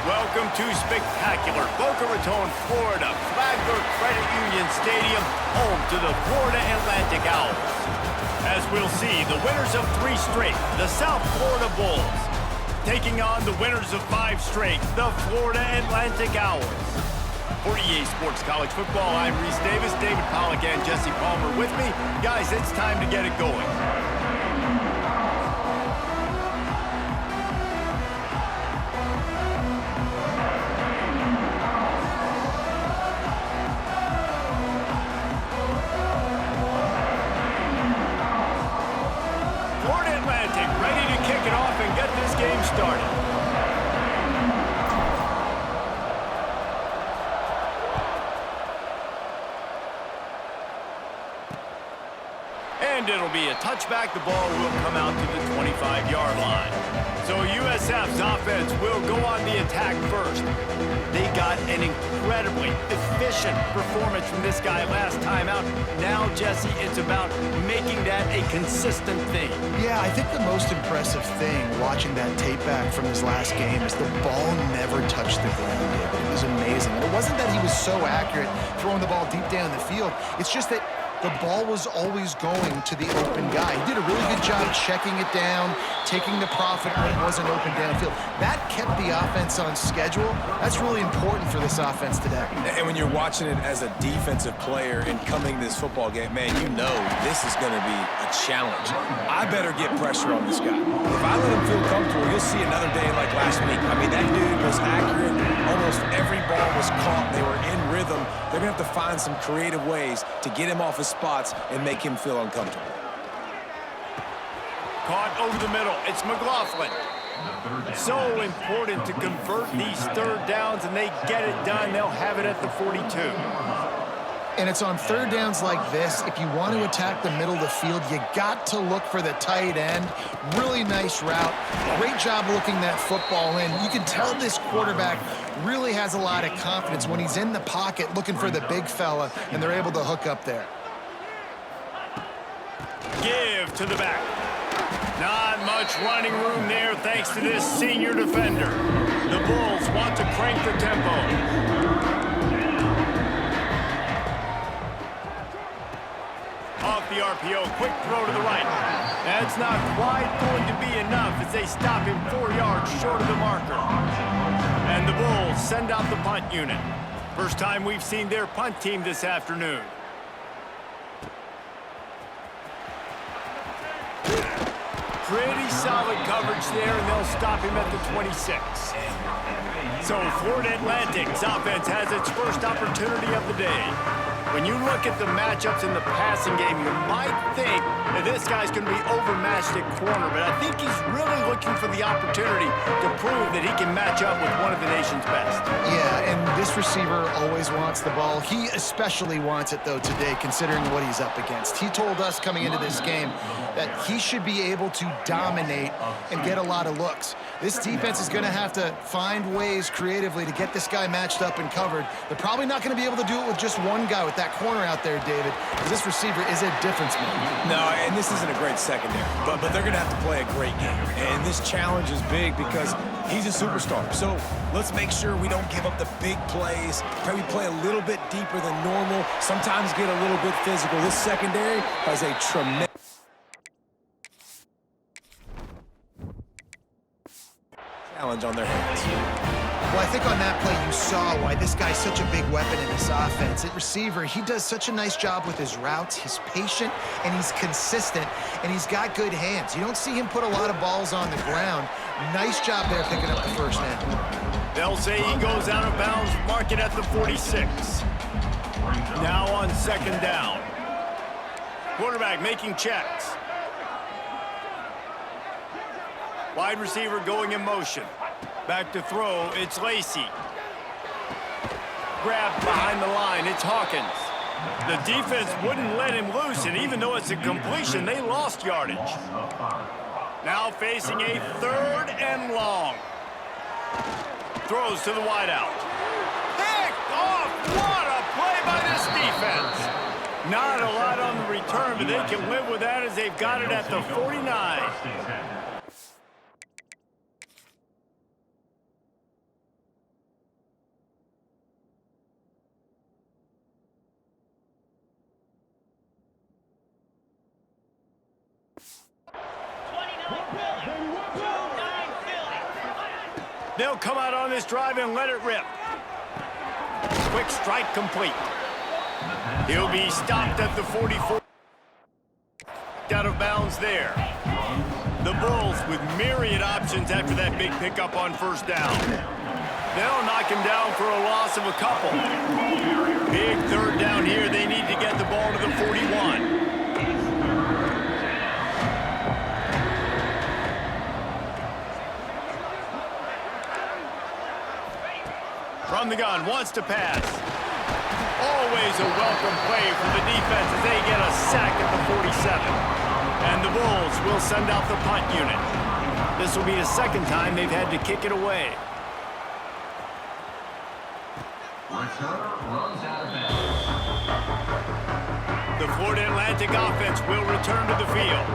Welcome to spectacular Boca Raton, Florida, Flagler Credit Union Stadium, home to the Florida Atlantic Owls. As we'll see, the winners of 3 straight, the South Florida Bulls, taking on the winners of 5 straight, the Florida Atlantic Owls. For EA Sports College Football, I'm Reese Davis, David Pollack, and Jesse Palmer with me. Guys, it's time to get it going. Started. And it'll be a touchback. The ball will come out to the 25-yard line. So USF's offense will go on the attack first. They got an incredibly efficient performance from this guy last time out. Now, Jesse, it's about making that a consistent thing. Yeah, I think the most impressive thing watching that tape back from his last game is the ball never touched the ground, David. It was amazing. And it wasn't that he was so accurate throwing the ball deep down the field. It's just that the ball was always going to the open guy. He did a really good job checking it down, taking the profit when it wasn't open downfield. That kept the offense on schedule. That's really important for this offense today. And when you're watching it as a defensive player and coming to this football game, man, you know this is going to be a challenge. I better get pressure on this guy. If I let him feel comfortable, you'll see another day like last week. I mean, that dude was accurate. Almost every ball was caught. They were in rhythm. They're going to have to find some creative ways to get him off his spots and make him feel uncomfortable. Caught over the middle. It's McLaughlin. So important to convert these third downs, and they get it done. They'll have it at the 42. And it's on third downs like this. If you want to attack the middle of the field, you got to look for the tight end. Really nice route. Great job looking that football in. You can tell this quarterback really has a lot of confidence when he's in the pocket looking for the big fella, and they're able to hook up there. Give to the back. Not much running room there thanks to this senior defender. The Bulls want to crank the tempo. Off the RPO, quick throw to the right. That's not quite going to be enough as they stop him 4 yards short of the marker. And the Bulls send out the punt unit. First time we've seen their punt team this afternoon. Pretty solid coverage there, and they'll stop him at the 26. So Florida Atlantic's offense has its first opportunity of the day. When you look at the matchups in the passing game, you might think that this guy's going to be overmatched at corner, but I think he's really looking for the opportunity to prove that he can match up with one of the nation's best. Yeah, and this receiver always wants the ball. He especially wants it, though, today, considering what he's up against. He told us coming into this game that he should be able to dominate and get a lot of looks. This defense is going to have to find ways creatively to get this guy matched up and covered. They're probably not going to be able to do it with just one guy with that corner out there, David, because this receiver is a difference maker. No, and this isn't a great secondary, but they're going to have to play a great game. And this challenge is big because he's a superstar. So let's make sure we don't give up the big plays. Maybe play a little bit deeper than normal, sometimes get a little bit physical. This secondary has a tremendous challenge on their hands. Well, I think on that play you saw why this guy's such a big weapon in this offense. At receiver, he does such a nice job with his routes. He's patient, and he's consistent, and he's got good hands. You don't see him put a lot of balls on the ground. Nice job there picking up the first down. They'll say he goes out of bounds, mark it at the 46. Now on second down. Quarterback making checks. Wide receiver going in motion. Back to throw, it's Lacey. Grabbed behind the line, it's Hawkins. The defense wouldn't let him loose, and even though it's a completion, they lost yardage. Now facing a third and long. Throws to the wideout. Picked off! What a play by this defense! Not a lot on the return, but they can live with that as they've got it at the 49. They'll come out on this drive and let it rip. Quick strike complete. He'll be stopped at the 44. Out of bounds there. The Bulls with myriad options after that big pickup on first down. They'll knock him down for a loss of a couple. Big third down here. They need to get the ball to the 41. From the gun, wants to pass. Always a welcome play for the defense as they get a sack at the 47. And the Bulls will send out the punt unit. This will be the second time they've had to kick it away. The Florida Atlantic offense will return to the field.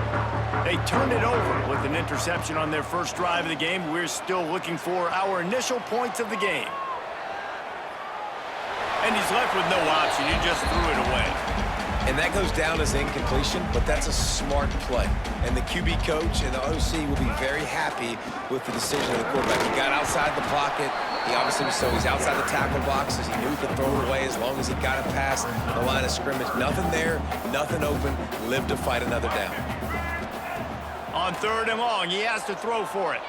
They turned it over with an interception on their first drive of the game. We're still looking for our initial points of the game. And he's left with no option. He just threw it away. And that goes down as incompletion, but that's a smart play. And the QB coach and the OC will be very happy with the decision of the quarterback. He got outside the pocket. He obviously was so he's outside the tackle boxes. He knew he could throw it away as long as he got it past the line of scrimmage. Nothing there, nothing open. Lived to fight another down. On third and long, he has to throw for it.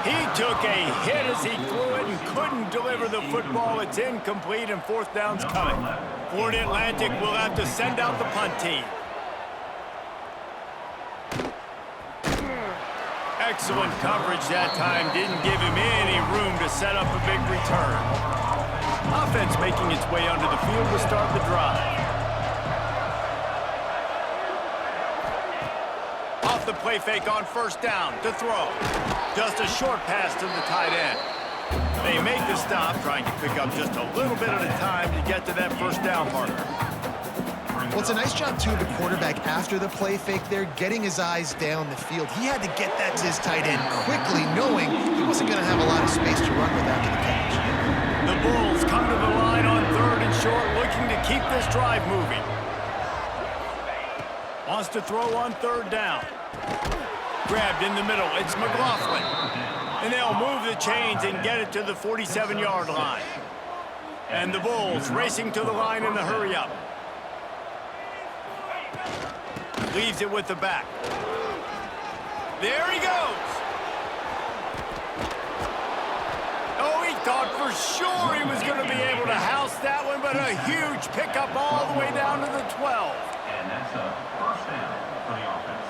He took a hit as he threw it and couldn't deliver the football. It's incomplete and fourth down's coming. Florida Atlantic will have to send out the punt team. Excellent coverage that time. Didn't give him any room to set up a big return. Offense making its way onto the field to start the drive. Off the play fake on first down to throw. Just a short pass to the tight end. They make the stop, trying to pick up just a little bit at a time to get to that first down marker. Well, it's a nice job, too, of the quarterback after the play fake there, getting his eyes down the field. He had to get that to his tight end quickly, knowing he wasn't going to have a lot of space to run with after the catch. The Bulls come to the line on third and short, looking to keep this drive moving. Wants to throw on third down. Grabbed in the middle. It's McLaughlin. And they'll move the chains and get it to the 47-yard line. And the Bulls racing to the line in the hurry-up. Leaves it with the back. There he goes. Oh, he thought for sure he was going to be able to house that one, but a huge pickup all the way down to the 12. And that's a first down for the offense.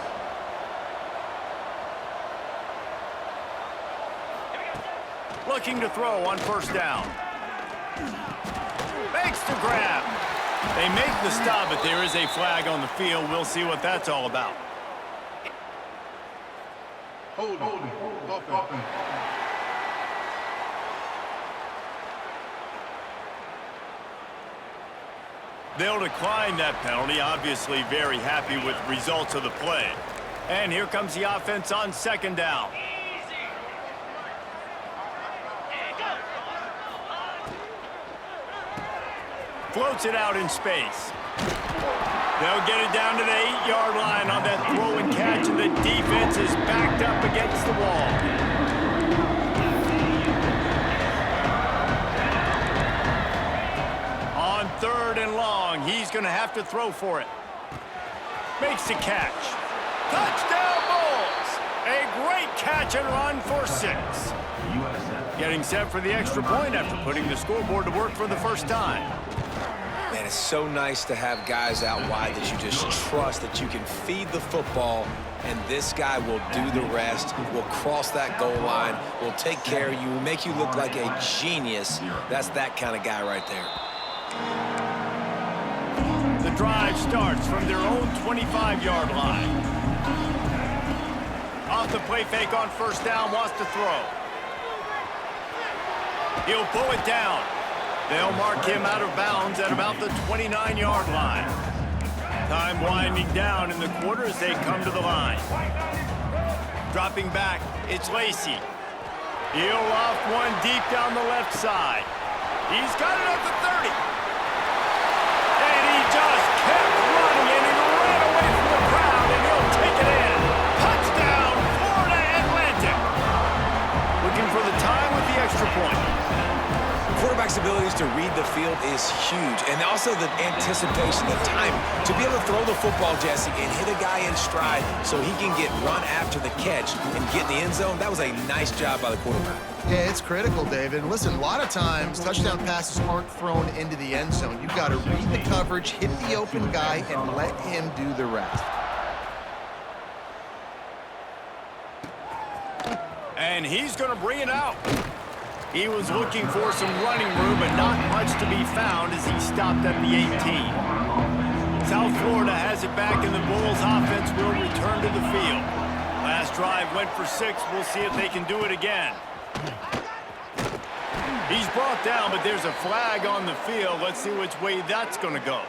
Looking to throw on first down. Makes the grab. They make the stop, but there is a flag on the field. We'll see what that's all about. Holding. They'll decline that penalty, obviously very happy with the results of the play. And here comes the offense on second down. Floats it out in space. They'll get it down to the 8-yard line on that throw and catch, and the defense is backed up against the wall. On third and long, he's going to have to throw for it. Makes the catch. Touchdown Bulls! A great catch and run for 6. Getting set for the extra point after putting the scoreboard to work for the first time. Man, it's so nice to have guys out wide that you just trust that you can feed the football, and this guy will do the rest, will cross that goal line, will take care of you, will make you look like a genius. That's that kind of guy right there. The drive starts from their own 25-yard line. Off the play fake on first down, wants to throw. He'll pull it down. They'll mark him out of bounds at about the 29-yard line. Time winding down in the quarter as they come to the line. Dropping back, it's Lacey. He'll loft one deep down the left side. He's got it at the 30. And he just kept running, and he ran away from the crowd, and he'll take it in. Touchdown, Florida Atlantic. With the field is huge. And also the anticipation, the time to be able to throw the football, Jesse, and hit a guy in stride so he can get run after the catch and get in the end zone. That was a nice job by the quarterback. Yeah, it's critical, David. And listen, a lot of times touchdown passes aren't thrown into the end zone. You've got to read the coverage, hit the open guy, and let him do the rest. And he's going to bring it out. He was looking for some running room, but not much to be found as he stopped at the 18. South Florida has it back, and the Bulls offense will return to the field. Last drive went for 6. We'll see if they can do it again. He's brought down, but there's a flag on the field. Let's see which way that's going to go.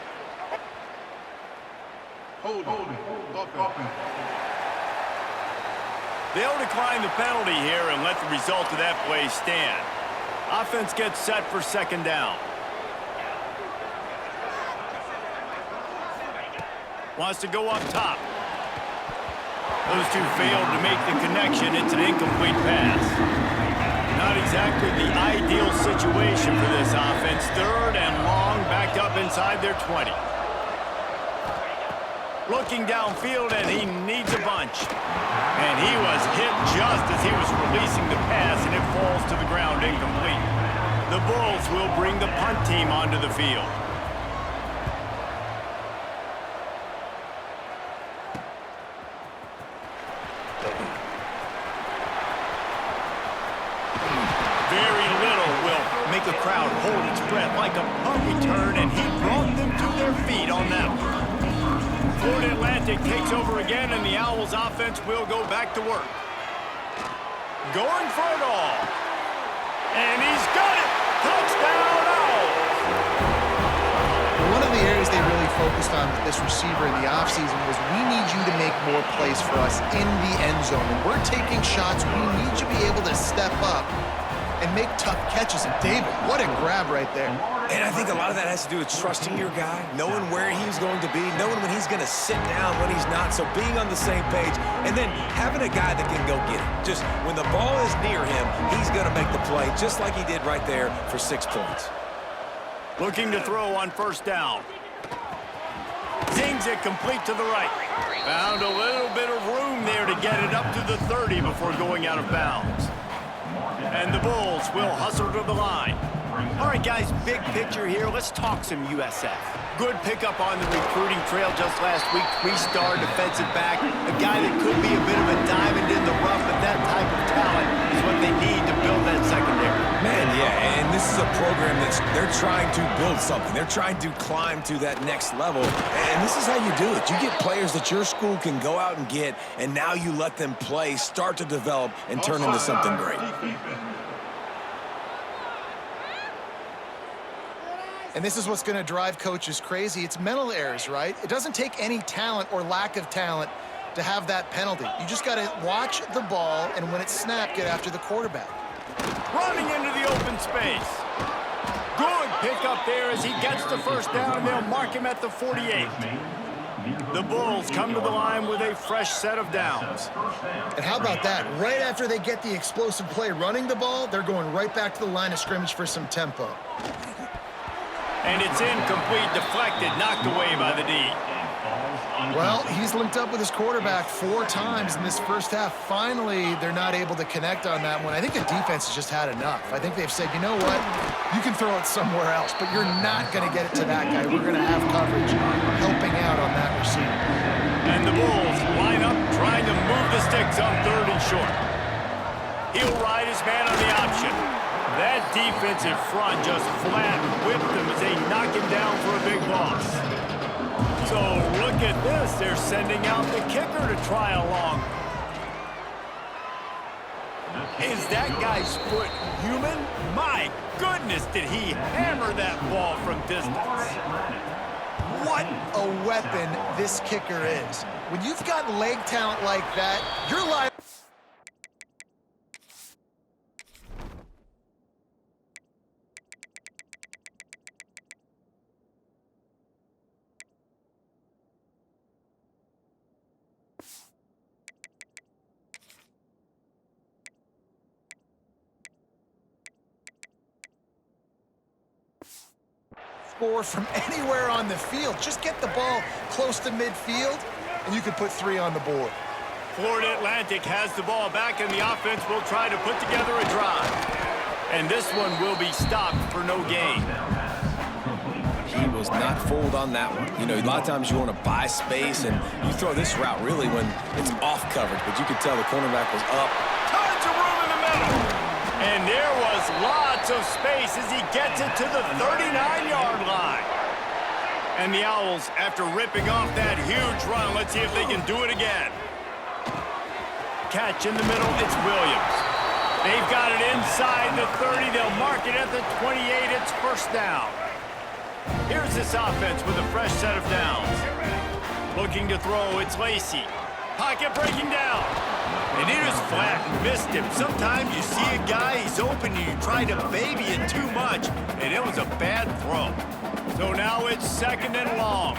Hold it. They'll decline the penalty here and let the result of that play stand. Offense gets set for second down. Wants to go up top. Those two failed to make the connection. It's an incomplete pass. Not exactly the ideal situation for this offense. Third and long, backed up inside their 20. Looking downfield, and he needs a bunch. And he was hit just as he was releasing the pass, and it falls to the ground incomplete. The Bulls will bring the punt team onto the field. Very little will make a crowd hold its breath like a punt return, and he brought them to their feet on that one. Florida Atlantic takes over again, and the Owls offense will go back to work. Going for it all. And he's got it. Touchdown, Owls. One of the areas they really focused on with this receiver in the offseason was we need you to make more plays for us in the end zone. When we're taking shots, we need you to be able to step up and make tough catches. And David, what a grab right there. And I think a lot of that has to do with trusting your guy, knowing where he's going to be, knowing when he's going to sit down, when he's not, so being on the same page, and then having a guy that can go get it. Just when the ball is near him, he's going to make the play, just like he did right there for 6 points. Looking to throw on first down. Zings it complete to the right. Found a little bit of room there to get it up to the 30 before going out of bounds. And the Bulls will hustle to the line. All right, guys, big picture here. Let's talk some USF. Good pickup on the recruiting trail just last week. 3-star defensive back. A guy that could be a bit of a diamond in the rough, but that type of talent is what they need to build that secondary. Man, yeah, and this is a program they're trying to build something. They're trying to climb to that next level, and this is how you do it. You get players that your school can go out and get, and now you let them play, start to develop, and turn into something great. And this is what's going to drive coaches crazy. It's mental errors, right? It doesn't take any talent or lack of talent to have that penalty. You just got to watch the ball, and when it's snapped, get after the quarterback. Running into the open space. Good pickup there as he gets the first down, and they'll mark him at the 48. The Bulls come to the line with a fresh set of downs. And how about that? Right after they get the explosive play running the ball, they're going right back to the line of scrimmage for some tempo. And it's incomplete, deflected, knocked away by the D. Well, he's linked up with his quarterback 4 times in this first half. Finally, they're not able to connect on that one. I think the defense has just had enough. I think they've said, you know what? You can throw it somewhere else, but you're not going to get it to that guy. We're going to have coverage helping out on that receiver. And the Bulls line up, trying to move the sticks on 3rd and short. He'll ride his man on the option. That defensive front just flat whipped them as they knock him down for a big loss. So look at this. They're sending out the kicker to try along. Is that guy's foot human? My goodness, did he hammer that ball from distance. What a weapon this kicker is. When you've got leg talent like that, you're liable. score from anywhere on the field. Just get the ball close to midfield, and you could put 3 on the board. Florida Atlantic has the ball back, and the offense will try to put together a drive. And this one will be stopped for no gain. He was not fooled on that one. You know, a lot of times you want to buy space, and you throw this route really when it's off coverage, but you could tell the cornerback was up. Tons of room in the middle. And there was lots of space as he gets it to the 39-yard line. And the Owls, after ripping off that huge run, let's see if they can do it again. Catch in the middle, it's Williams. They've got it inside the 30. They'll mark it at the 28. It's first down. Here's this offense with a fresh set of downs. Looking to throw, it's Lacey. Pocket breaking down. And it is flat and missed him. Sometimes you see a guy, he's open, and you try to baby it too much, and it was a bad throw. So now it's second and long.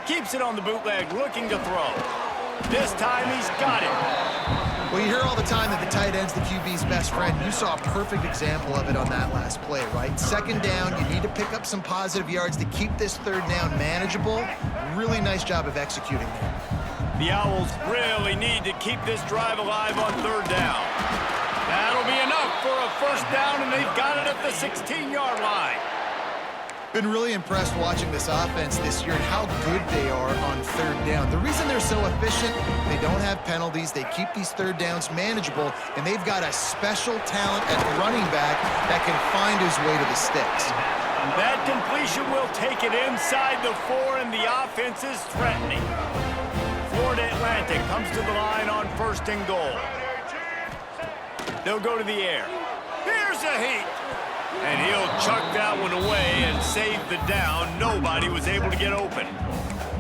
Keeps it on the bootleg, looking to throw. This time he's got it. Well, you hear all the time that the tight end's the QB's best friend. You saw a perfect example of it on that last play, right? Second down, you need to pick up some positive yards to keep this third down manageable. Really nice job of executing there. The Owls really need to keep this drive alive on third down. That'll be enough for a first down, and they've got it at the 16-yard line. Been really impressed watching this offense this year and how good they are on third down. The reason they're so efficient, they don't have penalties, they keep these third downs manageable, and they've got a special talent at running back that can find his way to the sticks. That completion will take it inside the 4, and the offense is threatening. Florida Atlantic comes to the line on first and goal. They'll go to the air. Here's a heat. And he'll chuck that one away and save the down. Nobody was able to get open.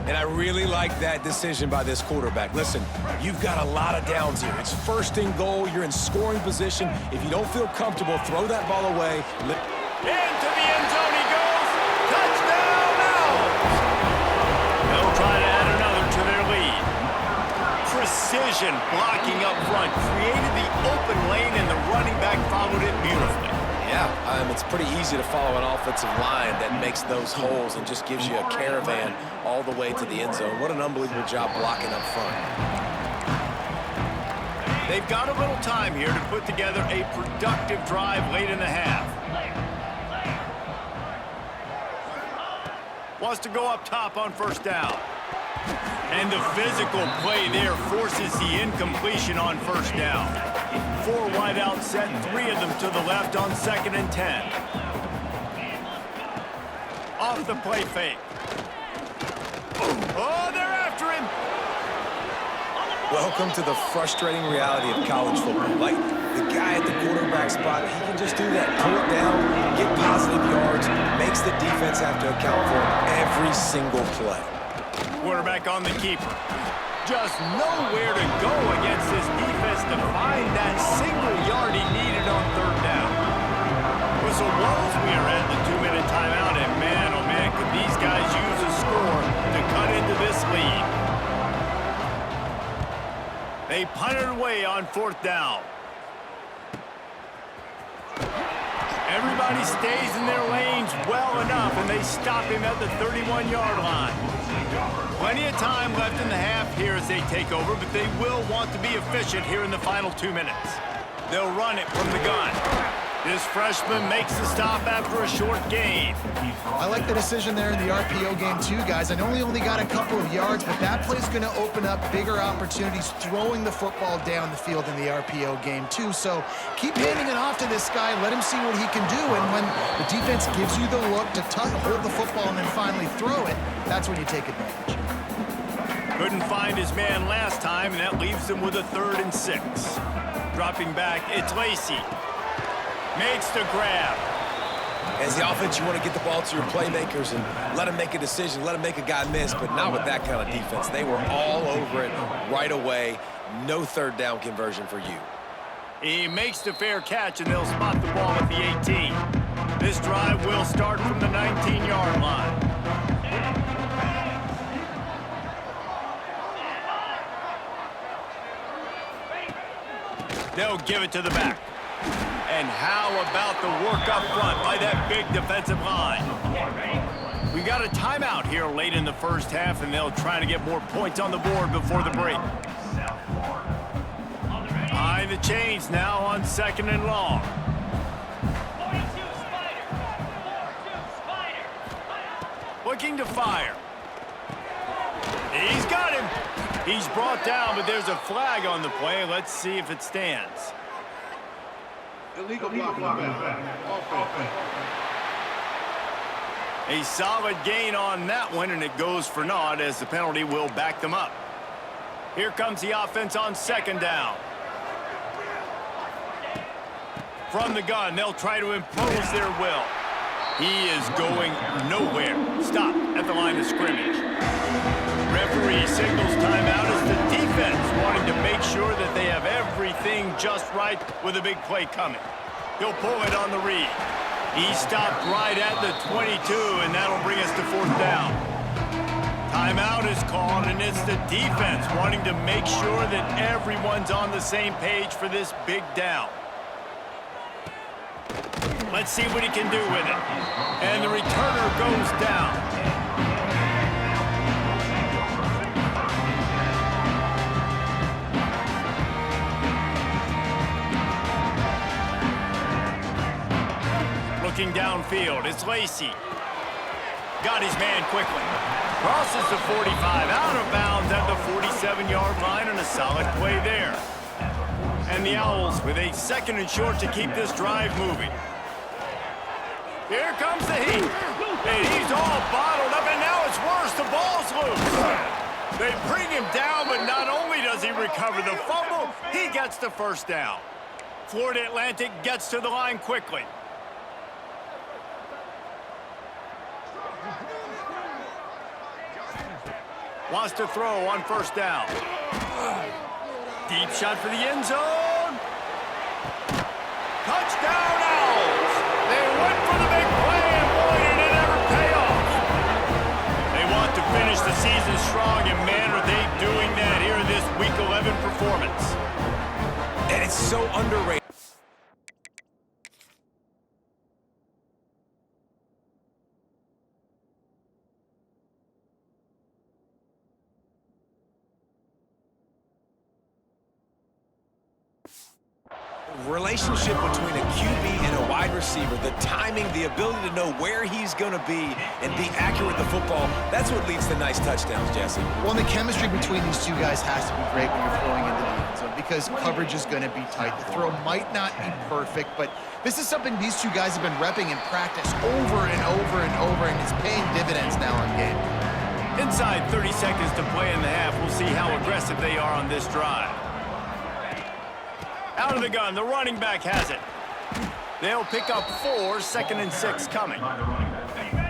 And I really like that decision by this quarterback. Listen, you've got a lot of downs here. It's first and goal. You're in scoring position. If you don't feel comfortable, throw that ball away. Into the end zone he goes. Touchdown Owls! They'll try to add another to their lead. Precision blocking up front created the open lane, and the running back followed it beautifully. Yeah, it's pretty easy to follow an offensive line that makes those holes and just gives you a caravan all the way to the end zone. What an unbelievable job blocking up front. They've got a little time here to put together a productive drive late in the half. Wants to go up top on first down. And the physical play there forces the incompletion on first down. 4 wide out set, 3 of them to the left on 2nd and 10. Off the play fake. Oh, they're after him. Welcome to the frustrating reality of college football. Like, the guy at the quarterback spot, he can just do that. Pull it down, get positive yards, makes the defense have to account for him every single play. Quarterback on the keeper. Just nowhere to go against this defense to find that single yard he needed on third down. Whistle blows, we are at the 2-minute timeout, and man, oh man, could these guys use a score to cut into this lead. They punt it away on 4th down. Everybody stays in their lanes well enough, and they stop him at the 31-yard line. Plenty of time left in the half here as they take over, but they will want to be efficient here in the final 2 minutes. They'll run it from the gun. This freshman makes the stop after a short gain. I like the decision there in the RPO game too, guys. I know he only got a couple of yards, but that play's going to open up bigger opportunities throwing the football down the field in the RPO game too. So keep handing it off to this guy. Let him see what he can do. And when the defense gives you the look to hold the football and then finally throw it, that's when you take advantage. Couldn't find his man last time, and that leaves them with a 3rd and 6. Dropping back, it's Lacey. Makes the grab. As the offense, you want to get the ball to your playmakers and let them make a decision, let them make a guy miss, but not with that kind of defense. They were all over it right away. No 3rd down conversion for you. He makes the fair catch, and they'll spot the ball at the 18. This drive will start from the 19-yard line. They'll give it to the back. And how about the work up front by that big defensive line? We got a timeout here late in the first half, and they'll try to get more points on the board before the break. Behind the chains now on 2nd and long. Looking to fire. He's got him. He's brought down, but there's a flag on the play. Let's see if it stands. Illegal block. A solid gain on that one, and it goes for naught as the penalty will back them up. Here comes the offense on 2nd down. From the gun, they'll try to impose their will. He is going nowhere. Stop at the line of scrimmage. Referee signals timeout as the defense wanting to make sure that they have everything just right with a big play coming. He'll pull it on the read. He stopped right at the 22, and that'll bring us to 4th down. Timeout is called, and it's the defense wanting to make sure that everyone's on the same page for this big down. Let's see what he can do with it. And the returner goes down. Looking downfield, it's Lacey. Got his man quickly. Crosses the 45, out of bounds at the 47-yard line, and a solid play there. And the Owls with a 2nd and short to keep this drive moving. Here comes the heat. And he's all bottled up, and now it's worse. The ball's loose. They bring him down, but not only does he recover the fumble, he gets the 1st down. Florida Atlantic gets to the line quickly. Wants to throw on 1st down. Deep shot for the end zone. Touchdown, Owls! They went for the big play, and boy, did it ever pay off. They want to finish the season strong, and man, are they doing that here in this Week 11 performance. And it's so underrated. Relationship between a QB and a wide receiver, the timing, the ability to know where he's going to be and be accurate with the football, that's what leads to nice touchdowns, Jesse. Well, and the chemistry between these two guys has to be great when you're throwing into the end zone because coverage is going to be tight. The throw might not be perfect, but this is something these two guys have been repping in practice over and over and over, and it's paying dividends now on game. Inside 30 seconds to play in the half. We'll see how aggressive they are on this drive. Out of the gun, the running back has it. They'll pick up 4, 2nd and 6 coming.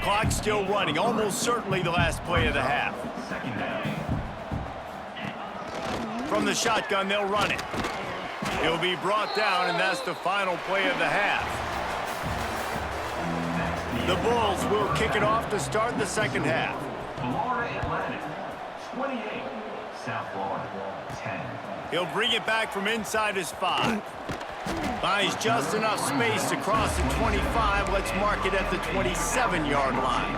Clock still running, almost certainly the last play of the half. From the shotgun, they'll run it. He'll be brought down, and that's the final play of the half. The Bulls will kick it off to start the 2nd half. Florida Atlantic, 28, South Florida, 10. He'll bring it back from inside his 5. Buys just enough space to cross the 25. Let's mark it at the 27-yard line.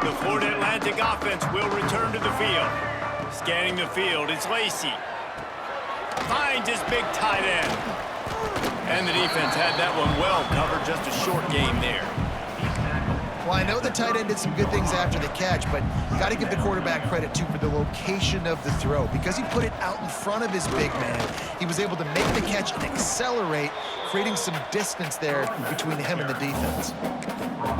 The Florida Atlantic offense will return to the field. Scanning the field, it's Lacey. Finds his big tight end. And the defense had that one well covered, just a short game there. Well, I know the tight end did some good things after the catch, but got to give the quarterback credit, too, for the location of the throw. Because he put it out in front of his big man, he was able to make the catch and accelerate, creating some distance there between him and the defense.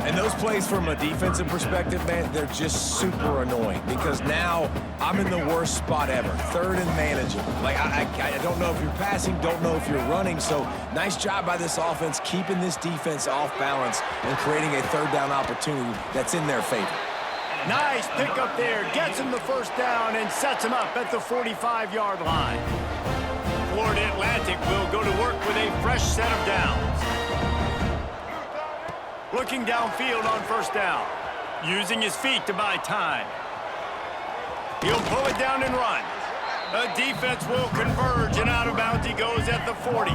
And those plays from a defensive perspective, man, they're just super annoying because now I'm in the worst spot ever, 3rd and manageable. Like, I don't know if you're passing, don't know if you're running, so nice job by this offense keeping this defense off balance and creating a 3rd down opportunity that's in their favor. Nice pickup there, gets him the 1st down and sets him up at the 45-yard line. Florida Atlantic will go to work with a fresh set of downs. Looking downfield on 1st down. Using his feet to buy time. He'll pull it down and run. The defense will converge, and out of bounds he goes at the 40.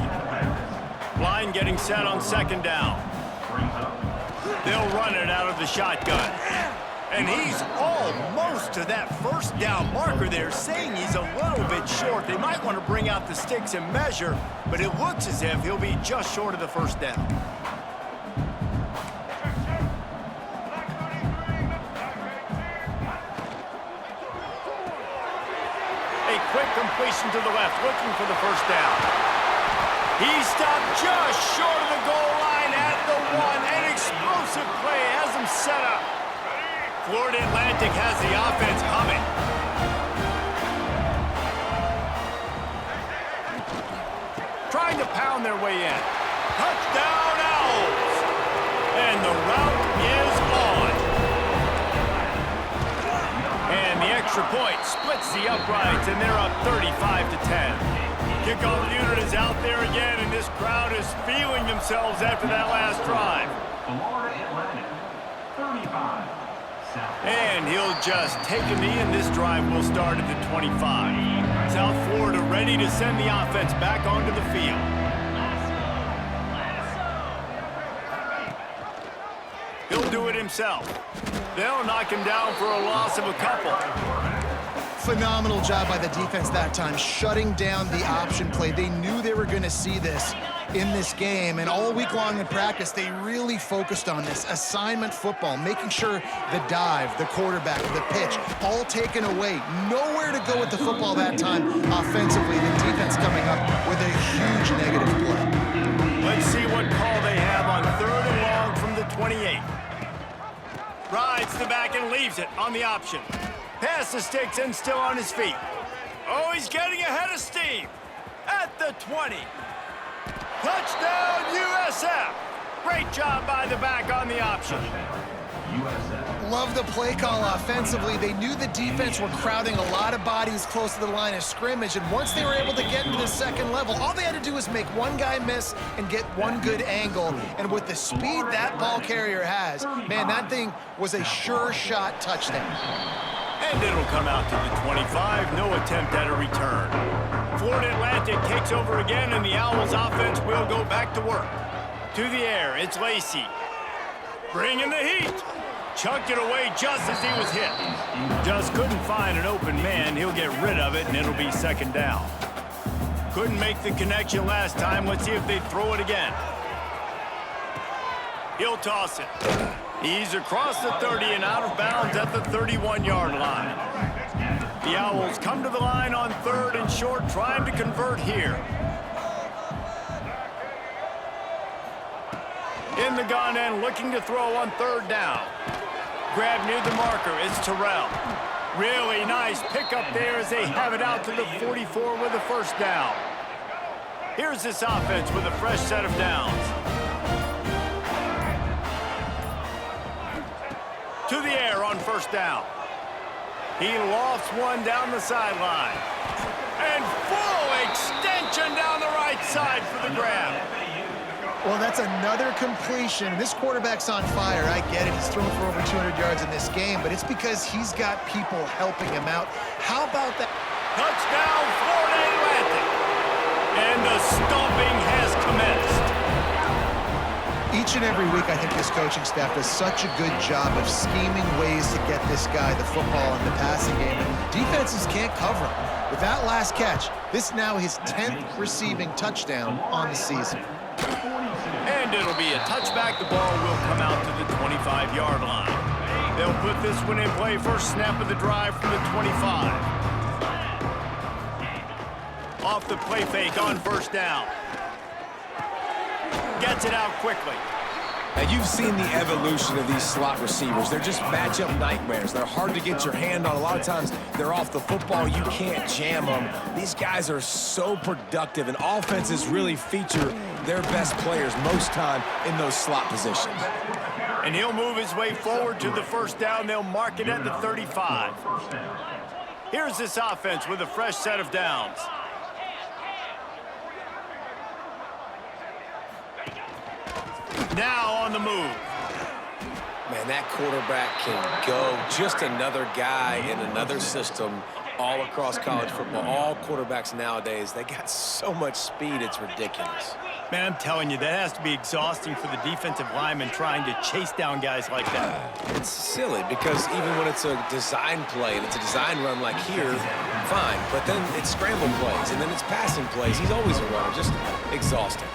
Line getting set on second down. They'll run it out of the shotgun. And he's almost to that first down marker there, saying he's a little bit short. They might want to bring out the sticks and measure, but it looks as if he'll be just short of the first down. A quick completion to the left, looking for the first down. He stopped just short of the goal line at the 1. An explosive play has him set up. Florida Atlantic has the offense humming. Trying to pound their way in. Touchdown Owls! And the route is on. And the extra point splits the uprights, and they're up 35-10. Kickoff unit is out there again, and this crowd is feeling themselves after that last drive. Florida Atlantic, 35. And he'll just take a knee, and this drive will start at the 25. South Florida ready to send the offense back onto the field. He'll do it himself. They'll knock him down for a loss of a couple. Phenomenal job by the defense that time, shutting down the option play. They knew they were going to see this in this game, and all week long in practice, they really focused on this assignment football, making sure the dive, the quarterback, the pitch, all taken away. Nowhere to go with the football that time offensively. The defense coming up with a huge negative play. Let's see what call they have on 3rd and long from the 28. Rides the back and leaves it on the option. Pass the sticks and still on his feet. Oh, he's getting ahead of steam. At the 20. Touchdown, USF. Great job by the back on the option. Love the play call offensively. They knew the defense were crowding a lot of bodies close to the line of scrimmage, and once they were able to get into the second level, all they had to do was make one guy miss and get one good angle. And with the speed that ball carrier has, man, that thing was a sure shot touchdown. And it'll come out to the 25. No attempt at a return. Florida Atlantic takes over again, and the Owls offense will go back to work. To the air, it's Lacey. Bringing the heat. Chucked it away just as he was hit. Just couldn't find an open man. He'll get rid of it, and it'll be second down. Couldn't make the connection last time. Let's see if they throw it again. He'll toss it. He's across the 30 and out of bounds at the 31-yard line. The Owls come to the line on 3rd and short, trying to convert here. In the gun end, looking to throw on 3rd down. Grab near the marker, it's Terrell. Really nice pickup there as they have it out to the 44 with a first down. Here's this offense with a fresh set of downs. To the air on first down. He lofts one down the sideline. And full extension down the right side for the grab. Well, that's another completion. This quarterback's on fire. I get it. He's thrown for over 200 yards in this game, but it's because he's got people helping him out. How about that? Touchdown, Florida Atlantic. And the stomping has commenced. Each and every week, I think this coaching staff does such a good job of scheming ways to get this guy the football in the passing game, and defenses can't cover him. With that last catch, this now his 10th receiving touchdown on the season. And it'll be a touchback. The ball will come out to the 25-yard line. They'll put this one in play. First snap of the drive from the 25. Off the play fake on first down. Gets it out quickly. Now, you've seen the evolution of these slot receivers. They're just matchup nightmares. They're hard to get your hand on. A lot of times, they're off the football. You can't jam them. These guys are so productive, and offenses really feature their best players most time in those slot positions. And he'll move his way forward to the first down. They'll mark it at the 35. Here's this offense with a fresh set of downs. Now on the move. Man, that quarterback can go. Just another guy in another system all across college football, all quarterbacks nowadays, they got so much speed, it's ridiculous. Man, I'm telling you, that has to be exhausting for the defensive lineman trying to chase down guys like that. It's silly because even when it's a design play and it's a design run like here, fine. But then it's scramble plays and then it's passing plays. He's always a runner, just exhausting.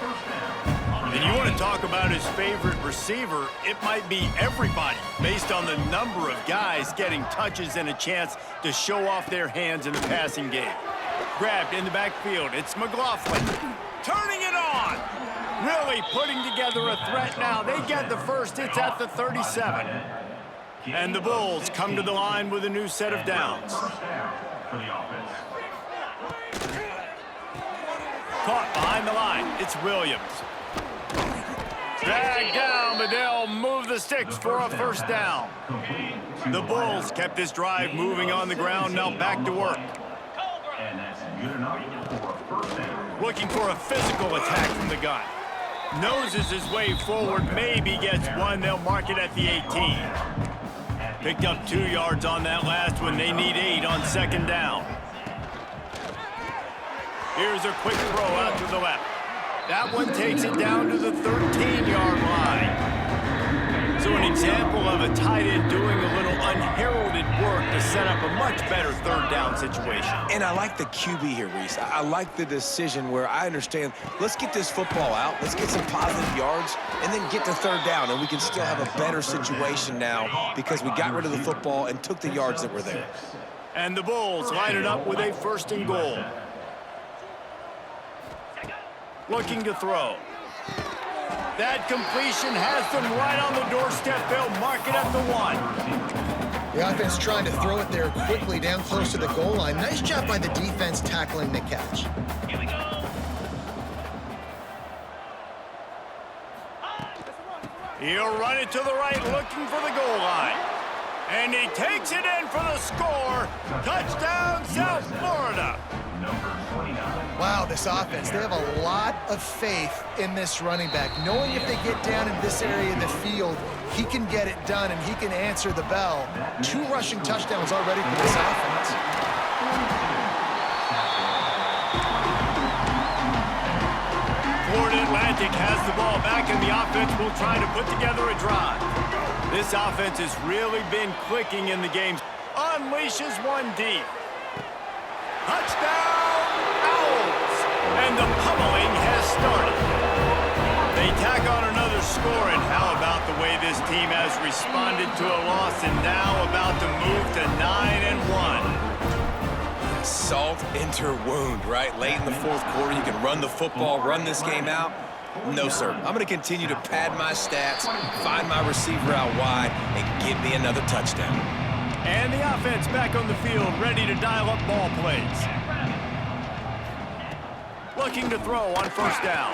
And you want to talk about his favorite receiver, it might be everybody based on the number of guys getting touches and a chance to show off their hands in the passing game. Grabbed in the backfield, it's McLaughlin. Turning it on! Really putting together a threat now. They get the first, it's at the 37. And the Bulls come to the line with a new set of downs. Caught behind the line, it's Williams. Dragged down, but they'll move the sticks for a first down. The Bulls kept this drive moving on the ground, now back to work. Looking for a physical attack from the gun. Noses his way forward, maybe gets one. They'll mark it at the 18. Picked up 2 yards on that last one. They need 8 on second down. Here's a quick throw out to the left. That one takes it down to the 13-yard line. So an example of a tight end doing a little unheralded work to set up a much better third down situation. And I like the QB here, Reese. I like the decision where I understand, let's get this football out, let's get some positive yards, and then get to third down, and we can still have a better situation now because we got rid of the football and took the yards that were there. And the Bulls line it up with a 1st and goal. Looking to throw. That completion has them right on the doorstep. They'll mark it at the 1. The offense trying to throw it there quickly down close to the goal line. Nice job by the defense tackling the catch. Here we go. He'll run it to the right, looking for the goal line. And he takes it in for the score. Touchdown, South Florida. Wow, this offense, they have a lot of faith in this running back, knowing if they get down in this area of the field, he can get it done and he can answer the bell. 2 rushing touchdowns already for this offense. Florida Atlantic has the ball back, and the offense will try to put together a drive. This offense has really been clicking in the game. Unleashes one deep. Touchdown, Owls! And the pummeling has started. They tack on another score, and how about the way this team has responded to a loss and now about to move to 9-1. Salt into wound, right? Late in the 4th quarter, you can run the football, run this game out. No, sir. I'm going to continue to pad my stats, find my receiver out wide, and give me another touchdown. And the offense back on the field, ready to dial up ball plays. Looking to throw on 1st down.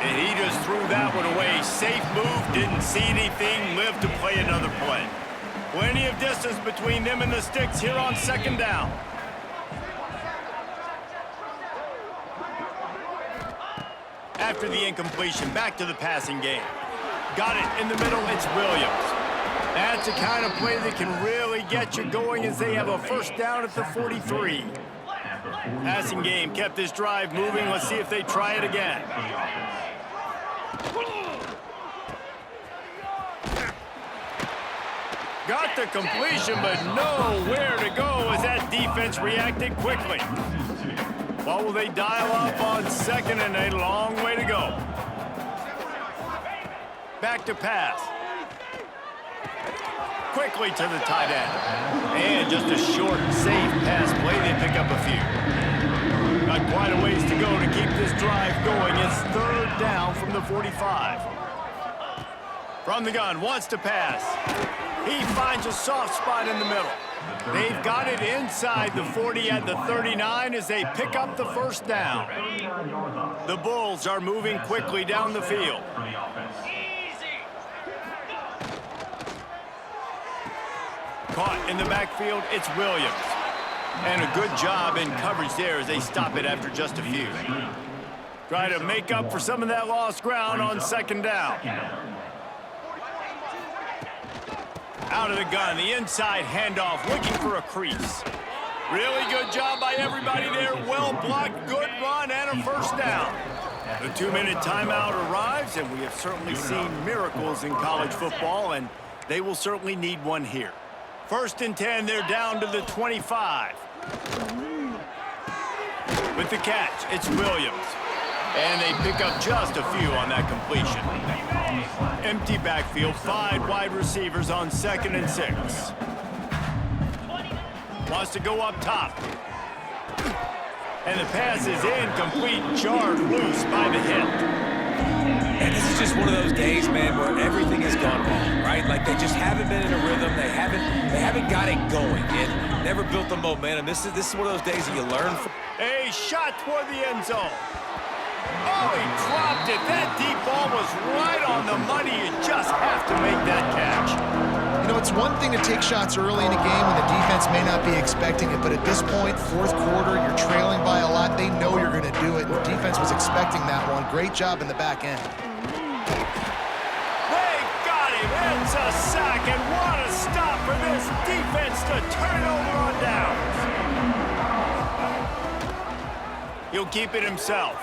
And he just threw that one away. Safe move, didn't see anything, lived to play another play. Plenty of distance between them and the sticks here on 2nd down. After the incompletion, back to the passing game. Got it in the middle, it's Williams. That's the kind of play that can really get you going as they have a 1st down at the 43. Passing game kept this drive moving. Let's see if they try it again. Got the completion, but nowhere to go as that defense reacted quickly. What will they dial up on 2nd and a long way to go? Back to pass. Quickly to the tight end. And just a short, safe pass play. They pick up a few. Got quite a ways to go to keep this drive going. It's 3rd down from the 45. From the gun, wants to pass. He finds a soft spot in the middle. They've got it inside the 40 at the 39 as they pick up the 1st down. The Bulls are moving quickly down the field. Caught in the backfield, it's Williams. And a good job in coverage there as they stop it after just a few. Try to make up for some of that lost ground on 2nd down. Out of the gun, the inside handoff, looking for a crease. Really good job by everybody there. Well blocked, good run, and a first down. The 2-minute timeout arrives, and we have certainly seen miracles in college football, and they will certainly need one here. 1st and 10, they're down to the 25. With the catch, it's Williams. And they pick up just a few on that completion. Empty backfield, 5 wide receivers on 2nd and 6. Wants to go up top. And the pass is incomplete, jarred loose by the hip. And this is just one of those days, man, where everything has gone wrong, right? Like they just haven't been in a rhythm. They haven't got it going. And never built the momentum. This is one of those days that you learn from. A shot toward the end zone. Oh, he dropped it. That deep ball was right on the money. You just have to make that catch. You know, it's one thing to take shots early in a game when the defense may not be expecting it, but at this point, 4th quarter, you're trailing by a lot. They know you're going to do it. The defense was expecting that one. Great job in the back end. They got him. It's a sack, and what a stop for this defense to turn it over on downs. He'll keep it himself.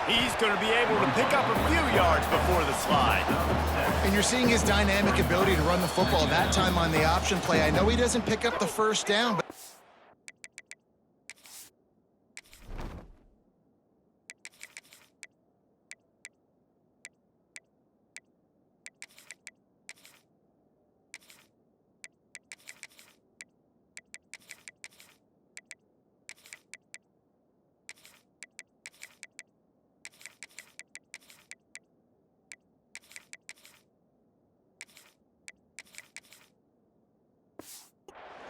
He's going to be able to pick up a few yards before the slide. And you're seeing his dynamic ability to run the football. That time on the option play, I know he doesn't pick up the first down, but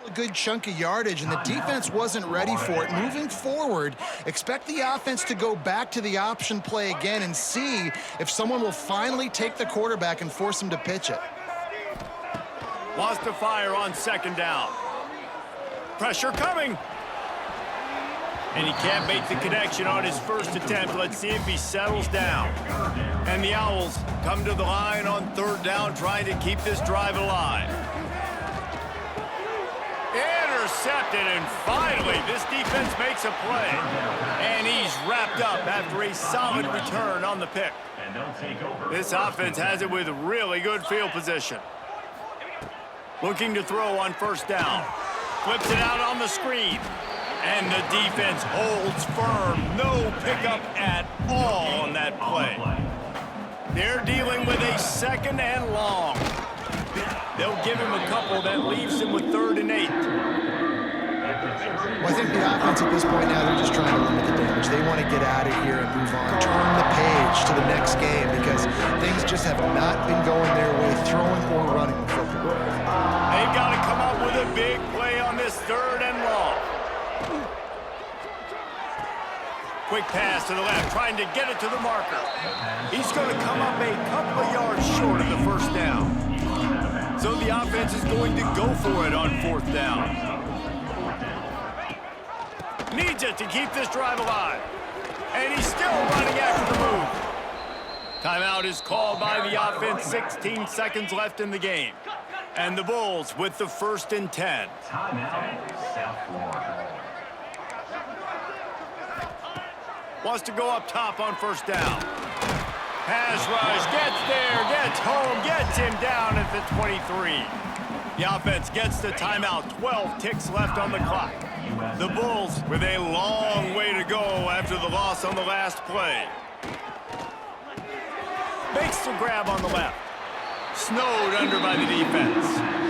a good chunk of yardage, and the defense wasn't ready for it. Moving forward, expect the offense to go back to the option play again and see if someone will finally take the quarterback and force him to pitch it. Wants to fire on 2nd down. Pressure coming. And he can't make the connection on his first attempt. Let's see if he settles down. And the Owls come to the line on 3rd down, trying to keep this drive alive. Intercepted, and finally this defense makes a play. And he's wrapped up after a solid return on the pick. This offense has it with really good field position. Looking to throw on 1st down. Flips it out on the screen. And the defense holds firm. No pickup at all on that play. They're dealing with a 2nd and long. They'll give him a couple that leaves him with 3rd and 8. Well, I think the offense at this point now, they're just trying to limit the damage. They want to get out of here and move on. Turn the page to the next game because things just have not been going their way, throwing or running the football. They've got to come up with a big play on this 3rd and long. Quick pass to the left, trying to get it to the marker. He's going to come up a couple of yards short of the 1st down. So the offense is going to go for it on 4th down. Needs it to keep this drive alive. And he's still running after the move. Timeout is called by the offense. 16 seconds left in the game. And the Bulls with the 1st and 10. Wants to go up top on 1st down. Pass rush, gets there, gets home, gets him down at the 23. The offense gets the timeout, 12 ticks left on the clock. The Bulls with a long way to go after the loss on the last play. Makes the grab on the left. Snowed under by the defense.